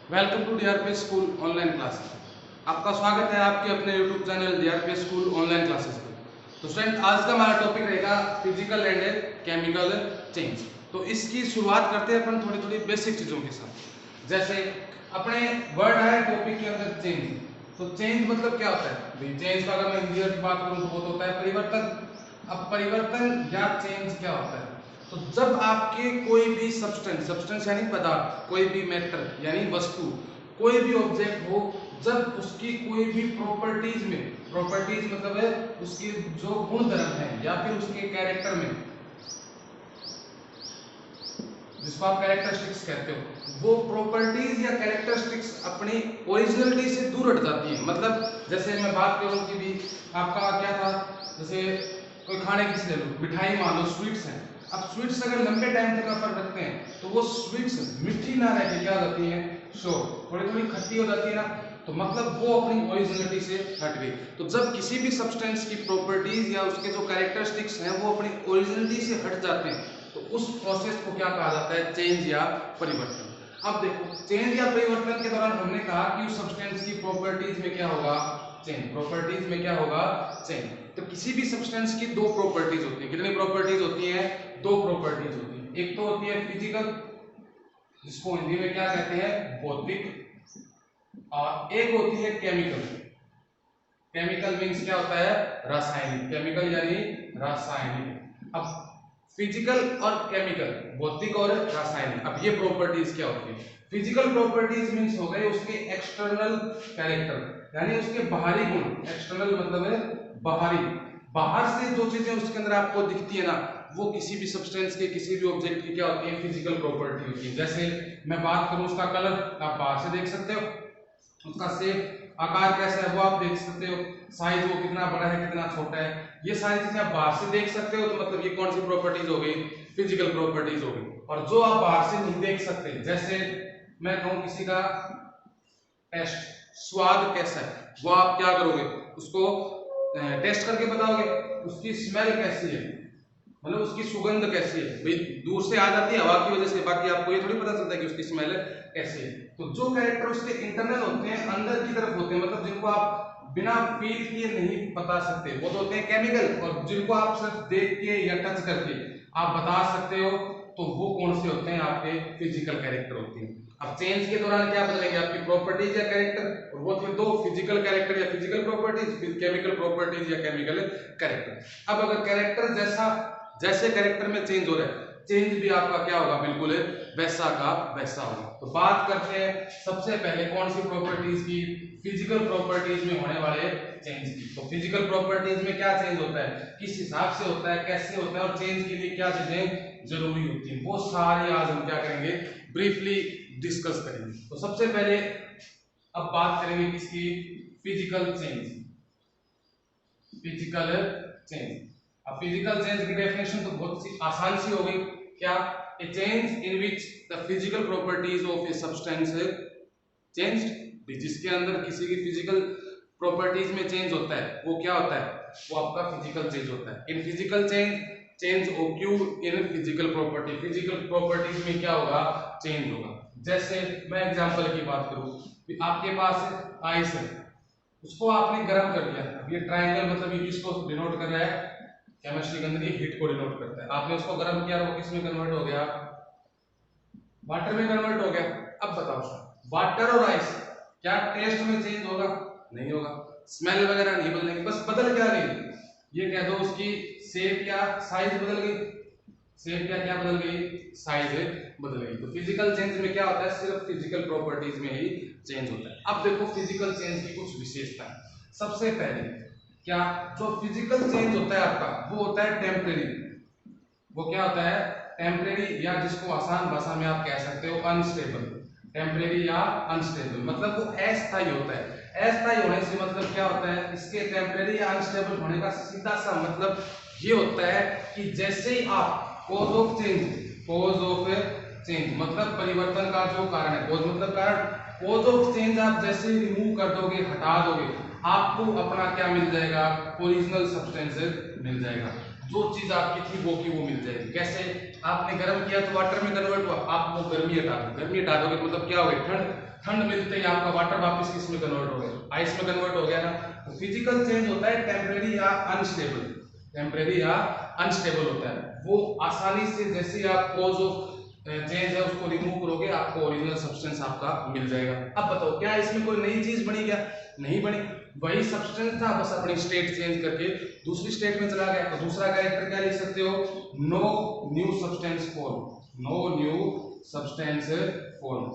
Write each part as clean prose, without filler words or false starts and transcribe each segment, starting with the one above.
Welcome to DRP school online classes. आपका स्वागत है आपके अपने YouTube channel DRP school online classes पे। तो स्टूडेंट, आज का हमारा टॉपिक रहेगा फिजिकल एंड केमिकल चेंज। तो इसकी शुरुआत करते हैं अपन थोड़ी थोड़ी बेसिक चीज़ों के साथ। जैसे अपने वर्ड है टॉपिक के अंदर चेंज। तो चेंज मतलब क्या होता है? चेंज का अगर मैं हिंदी में बात करूँ तो वो तो होता है परिवर्तन। अब परिवर्तन या चेंज क्या होता है? तो जब आपके कोई भी सब्सटेंस यानी पदार्थ, कोई भी मैटर यानी वस्तु, कोई भी ऑब्जेक्ट हो, जब उसकी कोई भी प्रॉपर्टीज मतलब है उसके जो गुण धर्म है या फिर उसके कैरेक्टर में, जिसको आप कैरेक्टरिस्टिक्स कहते हो, वो प्रॉपर्टीज या कैरेक्टरिस्टिक्स अपनी ओरिजिनलिटी से दूर हट जाती हैं। मतलब जैसे मैं बात करूं कि भी आपका क्या था, जैसे कोई खाने की चीज ले लो, मिठाई मान लो, स्वीट्स हैं। अब स्वीट्स अगर लंबे टाइम तक अपन रखते हैं तो वो स्वीट्स मीठी ना रह के क्या हो जाती हैं, थोड़ी थोड़ी खट्टी हो जाती है ना। तो मतलब वो अपनी ओरिजिनलिटी से हट गई। तो जब किसी भी सब्सटेंस की प्रॉपर्टीज या उसके जो कैरेक्टरिस्टिक्स हैं वो अपनी ओरिजिनलिटी से हट जाते हैं, तो उस प्रोसेस को क्या कहा जाता है? चेंज या परिवर्तन। अब देखो, चेंज या परिवर्तन के दौरान हमने कहा कि उस सब्सटेंस की प्रॉपर्टीज में क्या होगा? चेंज। प्रॉपर्टीज में क्या होगा? चेंज। तो किसी भी सब्सटेंस की दो प्रॉपर्टीज होती है। कितनी प्रॉपर्टीज होती है? दो प्रॉपर्टीज होती है। एक तो होती है फिजिकल, जिसको हिंदी में क्या कहते हैं? भौतिक। और एक होती है केमिकल। केमिकल मीन्स क्या होता है? रासायनिक। केमिकल यानी रासायनिक। अब फिजिकल और केमिकल, भौतिक और रासायनिक, अब ये प्रॉपर्टीज क्या होती है? फिजिकल प्रॉपर्टीज मीन्स हो गए उसके एक्सटर्नल कैरेक्टर, यानी उसके बाहरी गुण। एक्सटर्नल मतलब है बाहरी, बाहर से जो चीजें उसके अंदर आपको दिखती है ना, वो किसी भी सब्सटेंस के, किसी भी ऑब्जेक्ट की क्या होती है? फिजिकल प्रॉपर्टी होती है। जैसे मैं बात करूं उसका कलर, आप बाहर से देख सकते हो। उसका शेप, आकार कैसा है वो आप देख सकते हो। साइज वो कितना बड़ा है, कितना छोटा है, ये सारी चीजें आप बाहर से देख सकते हो। तो मतलब ये कौन सी प्रॉपर्टीज हो गई? फिजिकल प्रॉपर्टीज हो गई। और जो आप बाहर से नहीं देख सकते, जैसे मैं कहूं किसी का टेस्ट, स्वाद कैसा है, वो आप क्या करोगे? उसको टेस्ट करके बताओगे। उसकी स्मेल कैसी है, मतलब उसकी सुगंध कैसी है, भाई दूर से आ जाती है हवा की वजह से, बाकी आपको ये थोड़ी पता चलता है कि उसकी स्मेल कैसी है। तो जो कैरेक्टर उसके इंटरनल होते हैं, अंदर की तरफ होते हैं, मतलब जिनको आप बिना फील किए नहीं बता सकते, वो तो होते हैं केमिकल। और जिनको आप सिर्फ देख के या टच करके आप बता सकते हो, तो वो कौन से होते हैं? आपके फिजिकल कैरेक्टर होते हैं। अब चेंज के दौरान क्या बदलेंगे? आपकी प्रॉपर्टीज या कैरेक्टर। और वो थे दो, फिजिकल कैरेक्टर या फिजिकल प्रॉपर्टीज, केमिकल प्रॉपर्टीज या केमिकल कैरेक्टर। अब अगर कैरेक्टर जैसे कैरेक्टर में चेंज हो रहा है, चेंज भी आपका क्या होगा? बिल्कुल वैसा का वैसा होगा। तो बात करते हैं सबसे पहले कौन सी प्रॉपर्टीज की? फिजिकल प्रॉपर्टीज में होने वाले चेंज की। तो फिजिकल प्रॉपर्टीज में क्या चेंज होता है, किस हिसाब से होता है, कैसे होता है, और चेंज के लिए क्या चीजें जरूरी होती है, वो सारी आज हम क्या करेंगे? ब्रीफली डिस्कस करेंगे। तो सबसे पहले अब बात करेंगे किसकी? Physical change. Physical change. अब फिजिकल चेंज की डेफिनेशन तो बहुत सी आसान सी हो गई। क्या? ए change in which the physical properties of a substance changed. जिसके अंदर किसी की फिजिकल प्रॉपर्टीज में चेंज होता है, वो क्या होता है? वो आपका फिजिकल चेंज होता है। In physical change OQ in physical property. Physical properties में क्या होगा? चेंज होगा। जैसे मैं एग्जांपल की बात करूं, आपके पास आइस है, उसको आपने गर्म कर दिया। अब ये ट्रायंगल मतलब ये किसको डिनोट कर रहा है? केमिस्ट्री के अंदर ये हीट को डिनोट करता है। आपने उसको गर्म किया, वो किस में कन्वर्ट हो गया? वाटर में कन्वर्ट हो गया। अब बताओ सर, वाटर और आइस क्या टेस्ट में चेंज होगा? नहीं होगा। स्मेल वगैरह नहीं बदलेंगे, बस बदल क्या गई? ये कह दो उसकी शेप या साइज बदल गई। शेप या क्या बदल गई? साइज बदल गई। तो फिजिकल चेंज में क्या होता है? सिर्फ फिजिकल प्रॉपर्टीज में ही चेंज होता है। अब देखो फिजिकल चेंज की कुछ विशेषताएं। सबसे पहले क्या, जो फिजिकल चेंज होता है आपका, वो होता है टेम्परेरी। वो क्या होता है? टेम्परेरी, या जिसको आसान भाषा में आप कह सकते हो अनस्टेबल। टेम्परेरी या अनस्टेबल मतलब वो अस्थायी होता है। अस्थायी होने से मतलब क्या होता है? इसके टेम्परेरी या अनस्टेबल होने का सीधा सा मतलब ये होता है कि जैसे ही आप कॉज ऑफ चेंज मतलब परिवर्तन का जो कारण है, कॉज मतलब कारण, कॉज ऑफ चेंज आप जैसे ही रिमूव कर दोगे, हटा दोगे, आपको अपना क्या मिल जाएगा? ओरिजिनल सब्सटेंस मिल जाएगा। जो चीज आपकी थी वो की वो मिल जाएगी। कैसे? आपने गर्म किया तो वाटर में कन्वर्ट हुआ, आप वो गर्मी हटा दो, गर्मी हटा दोगे तो मतलब क्या हो गया, ठंड, ठंड मिलते ही आपका वाटर वापस किस में कन्वर्ट हो गया, आइस में कन्वर्ट हो गया ना। तो फिजिकल चेंज होता है टेम्परेरी या अनस्टेबल, टेम्परेरी या अनस्टेबल होता है, वो आसानी से जैसे आप कॉज ऑफ चेंज है उसको रिमूव करोगे आपको ओरिजिनल सब्सटेंस आपका मिल जाएगा। अब बताओ क्या इसमें कोई नई चीज बनी क्या, नहीं बनी, वही सब्सटेंस था बस अपनी स्टेट चेंज करके दूसरी स्टेट में चला गया। तो दूसरा कैरेक्टर क्या लिख सकते हो, no new substance form, no new substance form,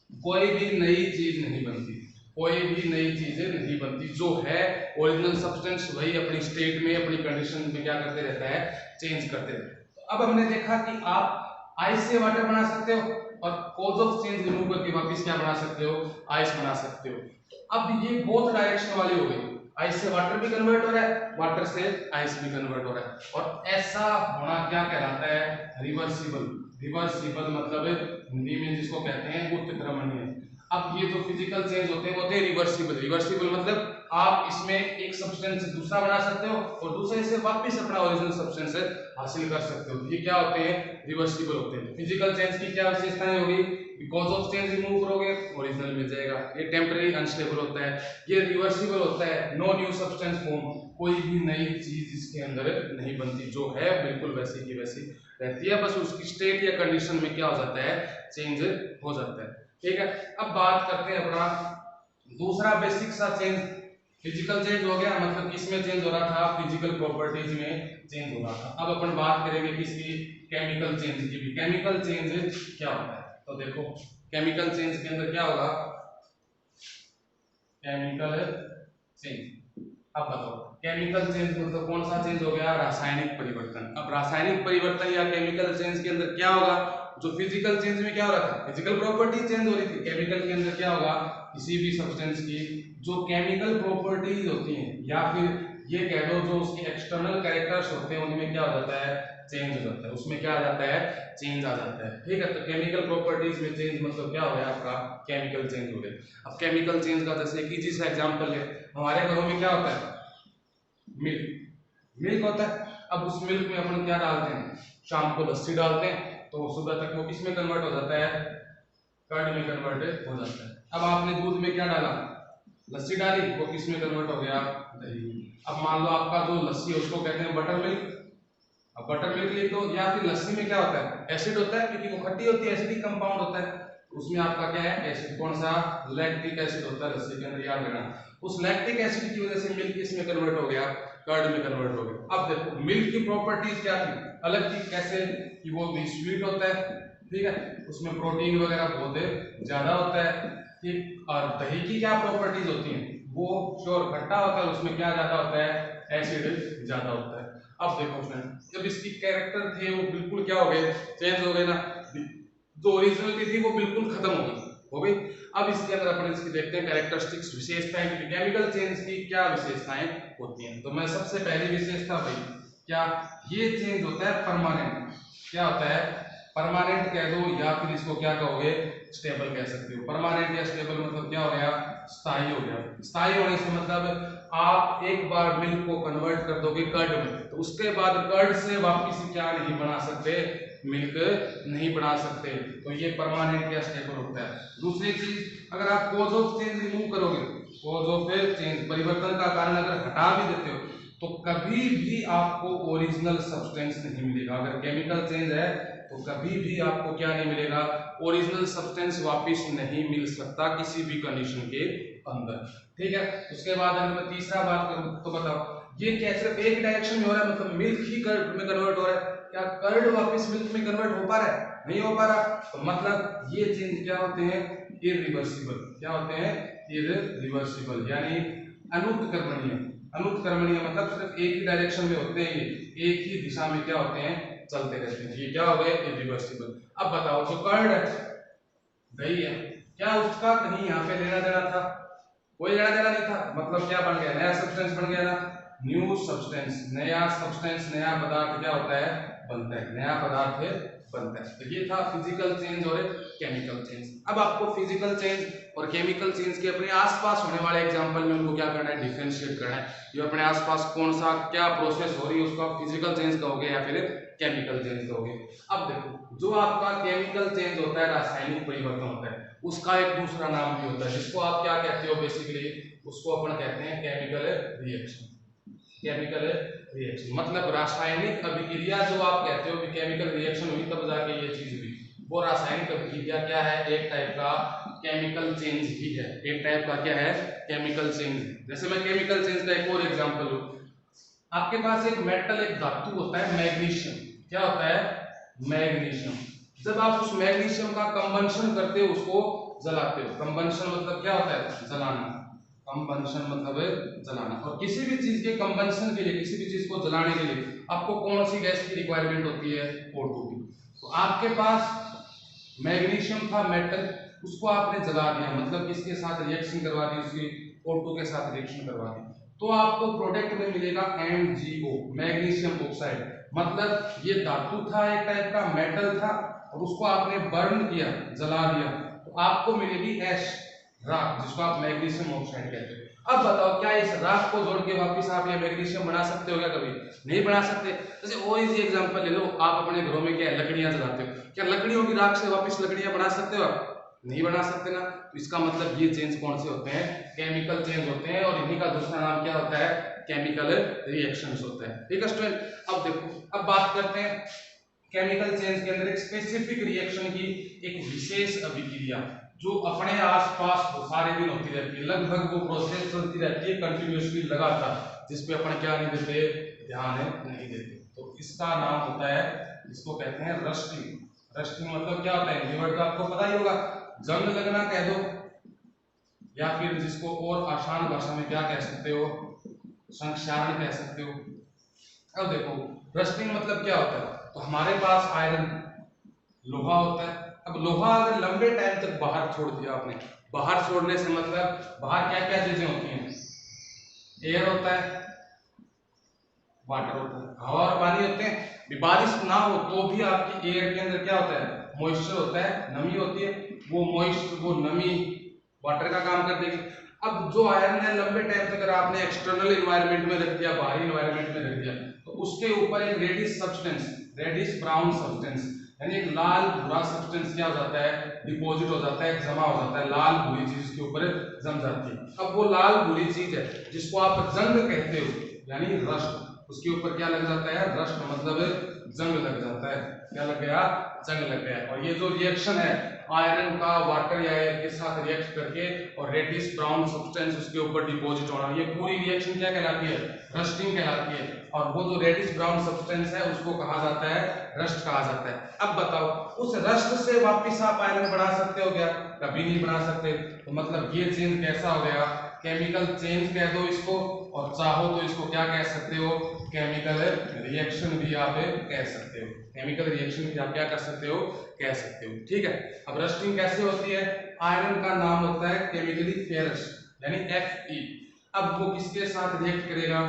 कोई भी नई चीज नहीं बनती, कोई भी नई चीजें नहीं बनती, जो है ओरिजिनल सब्सटेंस वही अपनी स्टेट में अपनी कंडीशन में क्या करते रहता है, चेंज करते रहता है। तो अब हमने देखा कि आप आइस से वाटर बना सकते हो और कॉज ऑफ चेंज रिमूव करके वापस क्या बना सकते हो, आइस बना सकते हो। तो अब ये बोथ डायरेक्शन वाली हो गई, आइस से वाटर भी कन्वर्ट हो रहा है, वाटर से आइस भी कन्वर्ट हो रहा है, और ऐसा होना क्या कहलाता है, रिवर्सिबल। रिवर्सिबल मतलब हिंदी में जिसको कहते हैं उत्क्रमणीय। अब ये जो फिजिकल चेंज होते हैं वो होते हैं रिवर्सिबल। रिवर्सिबल मतलब आप इसमें एक सब्सटेंस से दूसरा बना सकते हो और दूसरे से वापस अपना ओरिजिनल सब्सटेंस हासिल कर सकते हो। ये क्या होते हैं, रिवर्सिबल होते हैं। फिजिकल चेंज की क्या विशेषताएं होगी, कॉज ऑफ चेंज रिमूव करोगे ओरिजिनल मिल जाएगा, ये टेम्परेरी अनस्टेबल होता है, ये रिवर्सिबल होता है, नो न्यू सब्सटेंस फॉर्म, कोई भी नई चीज इसके अंदर नहीं बनती, जो है बिल्कुल वैसी की वैसी रहती है, बस उसकी स्टेट या कंडीशन में क्या हो जाता है, चेंज हो जाता है। ठीक है, अब बात करते हैं अपना दूसरा बेसिक सा चेंज। फिजिकल चेंज हो गया, मतलब किसमें चेंज हो रहा था, फिजिकल प्रॉपर्टीज में चेंज हो रहा था। अब अपन बात करेंगे किसकी, केमिकल चेंज की भी। केमिकल चेंज क्या होता है, तो देखो केमिकल चेंज के अंदर क्या होगा, केमिकल चेंज। अब बताओ केमिकल चेंज मतलब कौन सा चेंज हो गया, रासायनिक परिवर्तन। अब रासायनिक परिवर्तन या केमिकल चेंज के अंदर क्या होगा, जो फिजिकल चेंज में क्या हो रहा था, फिजिकल प्रॉपर्टी चेंज हो रही थी, केमिकल के अंदर क्या होगा, किसी भी सब्सटेंस की जो केमिकल प्रॉपर्टीज होती हैं या फिर ये कह दो जो उसके एक्सटर्नल कैरेक्टर्स होते हैं उनमें क्या हो जाता है, चेंज हो जाता है, उसमें क्या आ जाता है, चेंज आ जाता है। ठीक है, तो केमिकल प्रॉपर्टीज में चेंज मतलब क्या हो गया आपका, केमिकल चेंज हो गया। अब केमिकल चेंज का जैसे एक इजी सा एग्जांपल है, हमारे घरों में क्या होता है, मिल्क, मिल्क होता है। अब उस मिल्क में अपन क्या डालते हैं, शाम को लस्सी डालते हैं तो सुबह तक वो किस में कन्वर्ट हो जाता है, कर्ड में कन्वर्ट हो जाता है। अब आपने दूध में क्या डाला, लस्सी डाली, वो किस में कन्वर्ट हो गया, दही में। अब मान लो आपका जो लस्सी है उसको कहते हैं बटर मिल्क। अब बटर मिल्क लिए तो या फिर लस्सी में क्या होता है, एसिड होता है, क्योंकि वो खट्टी होती है, एसिडिक कंपाउंड होता है, उसमें आपका क्या है, एसिड, कौन सा, लैक्टिक एसिड होता है लस्सी के अंदर, याद रखना। उस लैक्टिक एसिड की वजह से मिल्क इसमें कन्वर्ट हो गया, कर्ड में कन्वर्ट हो गया। अब देखो मिल्क की प्रॉपर्टीज क्या थी, अलग थी, कैसे कि वो भी स्वीट होता है, ठीक है, उसमें प्रोटीन वगैरह बहुत ज्यादा होता है, ठीक। और दही की क्या प्रॉपर्टीज होती हैं, वो श्योर खट्टा होता है, उसमें क्या ज्यादा होता है, एसिड ज्यादा होता है। अब देखो फ्रेंड जब इसकी कैरेक्टर थे वो बिल्कुल क्या हो गए, चेंज हो गए ना, जो ओरिजिनलिटी थी वो बिल्कुल खत्म हो गई। अब इसके अंदर अपन इसकी देखते हैं कैरेक्टरिस्टिक्स, विशेषताएं, केमिकल चेंज की क्या विशेषताएं होती हैं। तो मैं सबसे पहली विशेषता भाई क्या, ये चेंज होता है परमानेंट। क्या होता है, परमानेंट कह दो या फिर इसको क्या कहोगे, स्टेबल कह सकते हो। परमानेंट या स्टेबल मतलब क्या हो गया, स्थायी हो गया। स्थायी होने से मतलब आप एक बार मिल्क को कन्वर्ट कर दोगे कर्ड में, तो उसके बाद कर्ड से वापिस क्या नहीं बना सकते, मिल्क नहीं बना सकते, तो ये परमानेंट या स्टेबल होता है। दूसरी चीज, अगर आप कॉज ऑफ चेंज रिमूव करोगे, कॉज ऑफ चेंज परिवर्तन का कारण अगर हटा भी देते हो तो कभी भी आपको ओरिजिनल सब्सटेंस नहीं मिलेगा। अगर केमिकल चेंज है तो कभी भी आपको क्या नहीं मिलेगा, ओरिजिनल सब्सटेंस वापस नहीं मिल सकता किसी भी कंडीशन के अंदर। ठीक है, उसके बाद अगर मैं तीसरा बात करूं तो बताओ ये क्या सिर्फ एक डायरेक्शन में हो रहा है, मतलब मिल्क ही कर्ड में कन्वर्ट हो रहा है, क्या कर्ड वापस मिल्क में कन्वर्ट हो पा रहा है, नहीं हो पा रहा, तो मतलब ये चेंज क्या होते हैं, इरिवर्सिबल। क्या होते हैं, इरिवर्सिबल यानी अनुत्क्रमणीय। अनुत्क्रमणीय मतलब सिर्फ एक ही डायरेक्शन में होते हैं, ये एक ही दिशा में क्या होते हैं, चलते रहते हैं, ये क्या हो गए, इरिवर्सिबल। अब बताओ जो कर्ड है, दही है, क्या उसका कहीं यहाँ पे लेना देना था, कोई लेना देना नहीं था, मतलब क्या बन गया, नया सब्सटेंस बन गया ना, न्यू सब्सटेंस, नया सब्सटेंस, नया पदार्थ क्या होता है, बनता है, नया पदार्थ बनता है। तो ये था फिजिकल चेंज और केमिकल चेंज। अब आपको फिजिकल चेंज और केमिकल चेंज के अपने आसपास होने वाले एग्जांपल में उनको क्या करना है, डिफरेंशिएट करना है। ये अपने आसपास कौन सा क्या प्रोसेस हो रही है उसको आप फिजिकल चेंज कहोगे या फिर केमिकल चेंज दोगे। अब देखो जो आपका केमिकल चेंज होता है, रासायनिक परिवर्तन होता है, उसका एक दूसरा नाम भी होता है जिसको आप क्या कहते हो, बेसिकली उसको अपन कहते हैं केमिकल रिएक्शन। केमिकल रिएक्शन मतलब रासायनिक अभिक्रिया, जो आप कहते हो कि केमिकल रिएक्शन हुई तब जाके ये चीज हुई, वो रासायनिक अभिक्रिया क्या है, एक टाइप का केमिकल चेंज ही है। एक टाइप का क्या है, केमिकल चेंज। जैसे मैं केमिकल चेंज का एक और एग्जांपल लूं, आपके पास एक मेटल, एक धातु होता है मैग्नीशियम। क्या होता है, मैग्नीशियम। जब आप उस मैग्नीशियम का कंबंशन करते हो, उसको जलाते हो, कंबंशन मतलब क्या होता है, जलाना। कंबंशन मतलब जलाना। और किसी भी चीज के कंबंशन के लिए, किसी भी चीज को जलाने के लिए आपको कौन सी गैस की रिक्वायरमेंट होती है, O2 की। तो आपके पास मैग्नीशियम था मेटल, उसको आपने जला दिया, मतलब किसके साथ रिएक्शन करवा दी, उसकी O2 के साथ रिएक्शन करवा दी, तो आपको प्रोडक्ट में मिलेगा MgO, मैग्नीशियम ऑक्साइड। मतलब ये धातु था, एक टाइप का मेटल था, और उसको आपने बर्न किया, जला दिया, तो आपको मिलेगी ऐश, राख, जिसको आप मैग्नीशियम ऑक्साइड कहते हो। अब बताओ, क्या इस राख को जोड़ के वापस आप ये मैग्नीशियम बना सकते हो क्या, कभी नहीं बना सकते। जैसे और इजी एग्जांपल ले लो, आप अपने घरों में क्या लकड़ियां जलाते हो, क्या लकड़ियों की राख से वापस लकड़ियां बना सकते हो आप, नहीं बना सकते ना। तो इसका मतलब ये चेंज कौन से होते हैं, केमिकल चेंज होते हैं, और इन्हीं का दूसरा नाम क्या होता है, केमिकल रिएक्शंस होता है। ठीक है स्टूडेंट, अब देखो, अब बात करते हैं केमिकल चेंज के अंदर एक स्पेसिफिक रिएक्शन की, एक विशेष अभिक्रिया जो अपने आसपास सारे दिन होती रहती है, लगभग वो प्रोसेस चलती रहती है कंटिन्यूअसली, लगातार, जिसपे अपन क्या नहीं देते, ध्यान नहीं देते। तो इसका नाम होता है, इसको कहते हैं रस्टिंग। रस्टिंग मतलब क्या होता है, ये वर्ड तो आपको पता ही होगा, जंग लगना कह दो, या फिर जिसको और आसान भाषा में क्या कह सकते हो, संक्षारण कह सकते हो। अब देखो रस्टिंग मतलब क्या होता है, तो हमारे पास आयरन, लोहा होता है। अब लोहा अगर लंबे टाइम तक बाहर छोड़ दिया आपने, बाहर छोड़ने से मतलब बाहर क्या क्या चीजें होती हैं, एयर होता है, वाटर होता है, हवा और पानी होते हैं। बारिश ना हो तो भी आपकी एयर के अंदर क्या होता है, मॉइस्चर होता है, नमी होती है, वो मॉइस्चर, वो नमी वाटर का काम कर देगी। अब जो आयरन है लंबे टाइम तक अगर आपने एक्सटर्नल एनवायरनमेंट में रख दिया, बाहरी एनवायरनमेंट में रख दिया, तो उसके ऊपर एक reddish substance, reddish brown substance, यानी एक लाल भूरा सब्सटेंस क्या हो जाता है, डिपॉजिट हो जाता है, जमा हो जाता है, लाल भूरी चीज उसके ऊपर जम जाती है। अब वो लाल भूरी चीज है जिसको आप जंग कहते हो, यानी रस्ट, उसके ऊपर क्या लग जाता है, रस्ट मतलब जंग लग जाता है। क्या लग गया, जंग लग गया। और ये जो रिएक्शन है आयरन का वाटर या एयर के साथ रिएक्ट करके और रेडिश ब्राउन सब्सटेंस उसके ऊपर डिपॉजिट होना, ये पूरी रिएक्शन क्या कहलाती है, रस्टिंग कहलाती है। और वो जो रेडिश ब्राउन सब्सटेंस है उसको कहा जाता है, रस्ट कहा जाता है। अब बताओ उस रस्ट से वापस आप आयरन बना सकते हो क्या, कभी नहीं बना सकते। तो मतलब ये चेंज कैसा हो गया, केमिकल चेंज कह दो इसको, और चाहो तो इसको क्या कह सकते हो, केमिकल रिएक्शन भी आप कह सकते हो। केमिकल रिएक्शन भी आप क्या कर सकते हो, कह सकते हो। ठीक है, अब रस्टिंग कैसे होती है, आयरन का नाम होता है केमिकली फेरस, यानी Fe। अब वो किसके साथ रिएक्ट करेगा,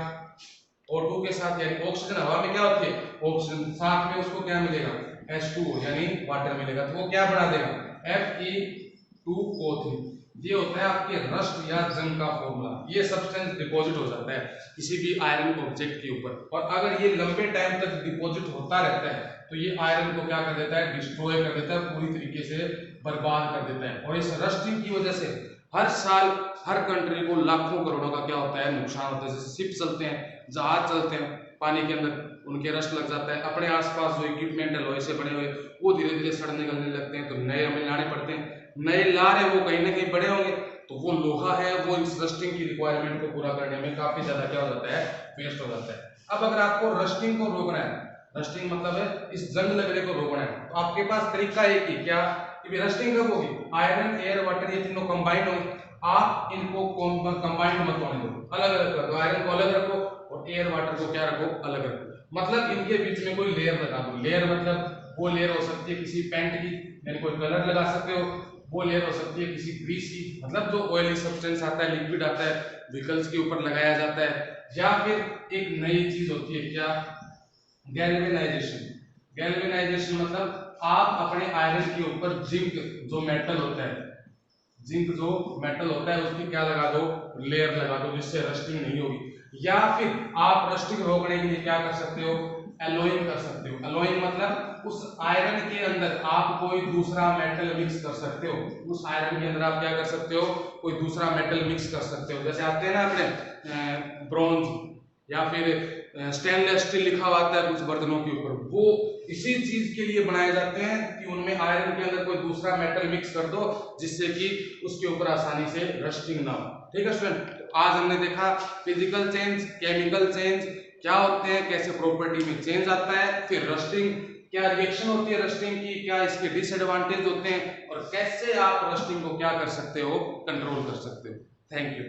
O2 के साथ, यानी ऑक्सीजन हवा में क्या होती है, ऑक्सीजन, साथ में उसको क्या मिलेगा, H2O यानी वाटर मिलेगा, तो वो क्या बना देगा, Fe2O3। ये होता है आपके रस्ट या जंग का फॉर्मूला। ये सब्सटेंस डिपॉजिट हो जाता है किसी भी आयरन ऑब्जेक्ट के ऊपर, और अगर ये लंबे टाइम तक डिपॉजिट होता रहता है तो ये आयरन को क्या कर देता है, डिस्ट्रॉय कर देता है, पूरी तरीके से बर्बाद कर देता है। और इस रस्टिंग की वजह से हर साल हर कंट्री को लाखों करोड़ों का क्या होता है, नुकसान होता है। जैसे शिप चलते हैं, जहाज चलते हैं पानी के अंदर, उनके रस्ट लग जाता है। अपने आसपास जो इक्विपमेंट है लोहे से बने हुए, वो धीरे धीरे सड़ने गलने लगते हैं, तो नए हमें लाने पड़ते हैं। नए ला रहे वो कहीं ना कहीं बड़े होंगे, तो वो लोहा है वो इस रस्टिंग की रिक्वायरमेंट को पूरा करने में काफी ज्यादा क्या हो जाता है, वेस्ट हो जाता है। अब अगर आपको रस्टिंग को रोकना है, रस्टिंग मतलब है इस जंग लगने को रोकना है, तो आपके पास तरीका एक ही, क्या कि रस्टिंग कब होगी, आयरन एयर वाटर ये तीनों कंबाइंड होंगे। आप इनको कंबाइंड मत होने दो, अलग अलग कर दो, आयरन को अलग रखो और एयर वाटर को क्या रखो, अलग रखो। मतलब इनके बीच में कोई लेयर लगा दो। लेयर मतलब वो लेयर हो सकती है किसी पेंट की, यानी कोई कलर लगा सकते हो, वो लेयर हो सकती है किसी ग्रीस की, मतलब जो ऑयली सब्सटेंस आता है, लिक्विड आता है, व्हीकल्स के ऊपर लगाया जाता है, या फिर एक नई चीज होती है क्या, गैल्वेनाइजेशन। गैल्वेनाइजेशन मतलब आप अपने आयरन के ऊपर जिंक जो मेटल होता है, जिंक जो मेटल होता है उसकी क्या लगा दो, लेयर लगा दो, जिससे रस्टिंग नहीं होगी। या फिर आप रस्टिंग रोकने के लिए क्या कर सकते हो, एलोइंग कर सकते हो। एलोइंग मतलब उस आयरन के अंदर आप कोई दूसरा मेटल मिक्स कर सकते हो। उस आयरन के अंदर आप क्या कर सकते हो, कोई दूसरा मेटल मिक्स कर सकते हो। जैसे आते हैं ना अपने ब्रॉन्ज या फिर स्टेनलेस स्टील लिखा हुआ आता है कुछ बर्तनों के ऊपर, वो इसी चीज के लिए बनाए जाते हैं कि उनमें आयरन के अंदर कोई दूसरा मेटल मिक्स कर दो जिससे कि उसके ऊपर आसानी से रस्टिंग ना हो। ठीक है स्टूडेंट, तो आज हमने देखा फिजिकल चेंज, केमिकल चेंज क्या होते हैं, कैसे प्रॉपर्टी में चेंज आता है, फिर रस्टिंग क्या रिएक्शन होती है रस्टिंग की, क्या इसके डिसएडवांटेज होते हैं, और कैसे आप रस्टिंग को क्या कर सकते हो, कंट्रोल कर सकते हो। Thank you.